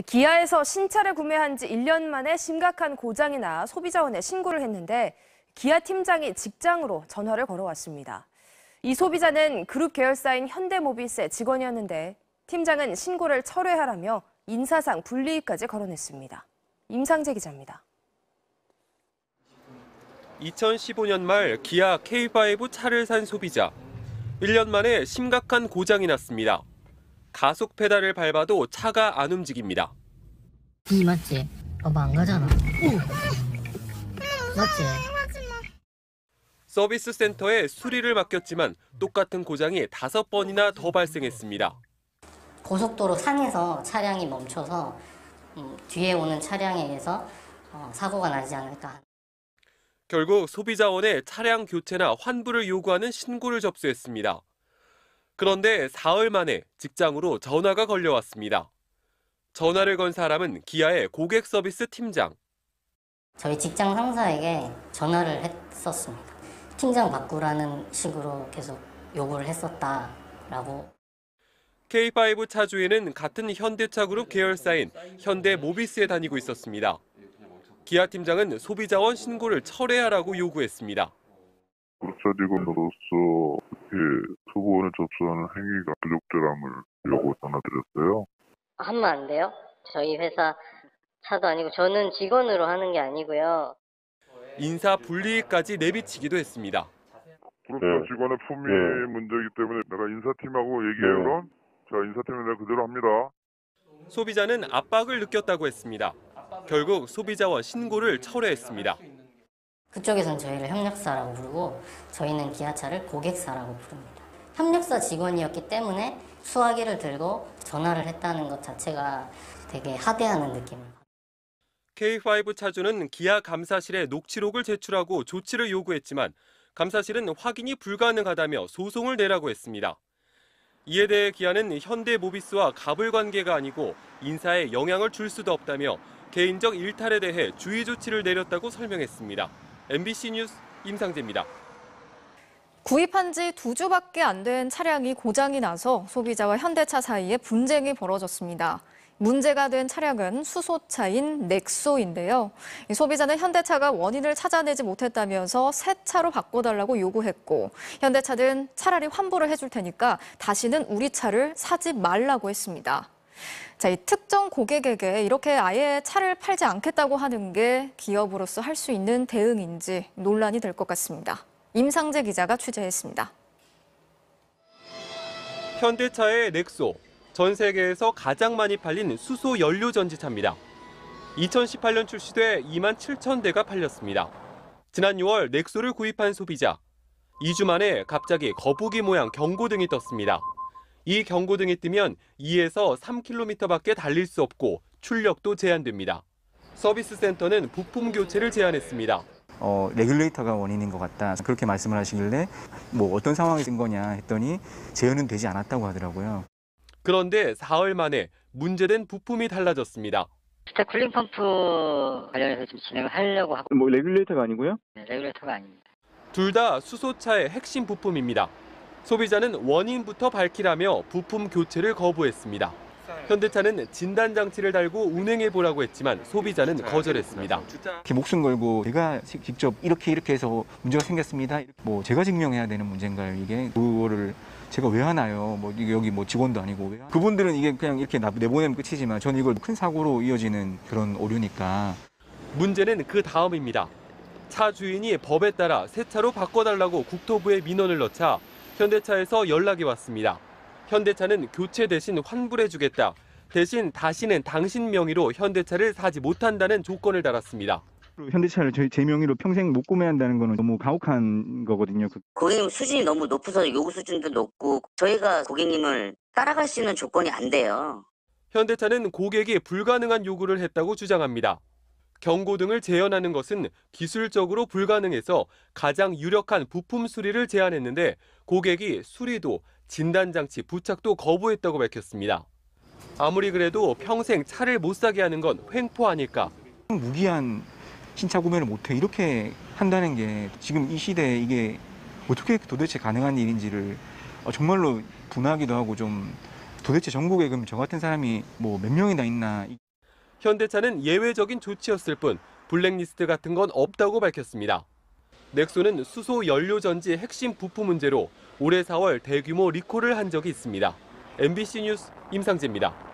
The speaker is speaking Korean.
기아에서 신차를 구매한 지 1년 만에 심각한 고장이 나 소비자원에 신고를 했는데 기아 팀장이 직장으로 전화를 걸어왔습니다. 이 소비자는 그룹 계열사인 현대모비스의 직원이었는데 팀장은 신고를 철회하라며 인사상 불이익까지 거론했습니다. 임상재 기자입니다. 2015년 말 기아 K5 차를 산 소비자. 1년 만에 심각한 고장이 났습니다. 가속 페달을 밟아도 차가 안 움직입니다. 이 맞지? 봐봐 안 가잖아. 맞지? 서비스 센터에 수리를 맡겼지만 똑같은 고장이 5번이나 더 발생했습니다. 고속도로 상에서 차량이 멈춰서 뒤에 오는 차량에 의해서 사고가 나지 않을까. 결국 소비자원에 차량 교체나 환불을 요구하는 신고를 접수했습니다. 그런데 사흘 만에 직장으로 전화가 걸려왔습니다. 전화를 건 사람은 기아의 고객 서비스 팀장. 저희 직장 상사에게 전화를 했었습니다. 팀장 바꾸라는 식으로 계속 요구를 했었다라고. K5 차주인은 같은 현대차 그룹 계열사인 현대모비스에 다니고 있었습니다. 기아 팀장은 소비자원 신고를 철회하라고 요구했습니다. 그룹차 직원으로서 투보원을 접수하는 행위가 부적절함을 요구 전화드렸어요. 하면 안 돼요? 저희 회사 차도 아니고 저는 직원으로 하는 게 아니고요. 인사 불이익까지 내비치기도 했습니다. 그룹차 직원의 품위 문제이기 때문에 내가 인사팀하고 얘기해서 자, 인사팀은 내가 그대로 합니다. 소비자는 압박을 느꼈다고 했습니다. 결국 소비자원 신고를 철회했습니다. 그쪽에서는 저희를 협력사라고 부르고 저희는 기아차를 고객사라고 부릅니다. 협력사 직원이었기 때문에 수화기를 들고 전화를 했다는 것 자체가 되게 하대하는 느낌을 받아요. K5 차주는 기아 감사실에 녹취록을 제출하고 조치를 요구했지만 감사실은 확인이 불가능하다며 소송을 내라고 했습니다. 이에 대해 기아는 현대모비스와 갑을 관계가 아니고 인사에 영향을 줄 수도 없다며 개인적 일탈에 대해 주의 조치를 내렸다고 설명했습니다. MBC 뉴스 임상재입니다. 구입한 지 2주밖에 안 된 차량이 고장이 나서 소비자와 현대차 사이에 분쟁이 벌어졌습니다. 문제가 된 차량은 수소차인 넥소인데요. 소비자는 현대차가 원인을 찾아내지 못했다면서 새 차로 바꿔달라고 요구했고 현대차는 차라리 환불을 해줄 테니까 다시는 우리 차를 사지 말라고 했습니다. 자, 이 특정 고객에게 이렇게 아예 차를 팔지 않겠다고 하는 게 기업으로서 할 수 있는 대응인지 논란이 될 것 같습니다. 임상재 기자가 취재했습니다. 현대차의 넥소, 전 세계에서 가장 많이 팔린 수소 연료 전지차입니다. 2018년 출시돼 2만 7천 대가 팔렸습니다. 지난 6월 넥소를 구입한 소비자. 2주 만에 갑자기 거북이 모양 경고등이 떴습니다. 이 경고등이 뜨면 2에서 3km밖에 달릴 수 없고 출력도 제한됩니다. 서비스 센터는 부품 교체를 제안했습니다. 레귤레이터가 원인인 것 같다. 그렇게 말씀을 하시길래 뭐 어떤 상황이 된 거냐 했더니 재현은 되지 않았다고 하더라고요. 그런데 사흘 만에 문제된 부품이 달라졌습니다. 스타 쿨링 펌프 관련해서 좀 진행을 하려고 하고. 뭐 레귤레이터가 아니고요? 네, 레귤레이터가 아닙니다. 둘 다 수소차의 핵심 부품입니다. 소비자는 원인부터 밝히라며 부품 교체를 거부했습니다. 현대차는 진단장치를 달고 운행해보라고 했지만 소비자는 거절했습니다. 이렇게 목숨 걸고 제가 직접 이렇게 해서 문제가 생겼습니다. 뭐 제가 증명해야 되는 문제인가요, 이게? 그거를 제가 왜 하나요? 뭐 이게 여기 뭐 직원도 아니고 왜? 그분들은 이게 그냥 이렇게 내보내면 끝이지만 저는 이걸 큰 사고로 이어지는 그런 오류니까. 문제는 그 다음입니다. 차 주인이 법에 따라 새 차로 바꿔달라고 국토부에 민원을 넣자 현대차에서 연락이 왔습니다. 현대차는 교체 대신 환불해주겠다. 대신 다시는 당신 명의로 현대차를 사지 못한다는 조건을 달았습니다. 현대차를 제 명의로 평생 못 구매한다는 거는 너무 가혹한 거거든요. 고객님 수준이 너무 높아서 요구 수준도 높고 저희가 고객님을 따라갈 수 있는 조건이 안 돼요. 현대차는 고객이 불가능한 요구를 했다고 주장합니다. 경고등을 재현하는 것은 기술적으로 불가능해서 가장 유력한 부품 수리를 제안했는데 고객이 수리도 진단장치 부착도 거부했다고 밝혔습니다. 아무리 그래도 평생 차를 못 사게 하는 건 횡포 아닐까. 무기한 신차 구매를 못해 이렇게 한다는 게 지금 이 시대에 이게 어떻게 도대체 가능한 일인지를 정말로 분하기도 하고 좀 도대체 전국에 그럼 저 같은 사람이 뭐 몇 명이나 있나. 현대차는 예외적인 조치였을 뿐 블랙리스트 같은 건 없다고 밝혔습니다. 넥소는 수소 연료 전지 핵심 부품 문제로 올해 4월 대규모 리콜을 한 적이 있습니다. MBC 뉴스 임상재입니다.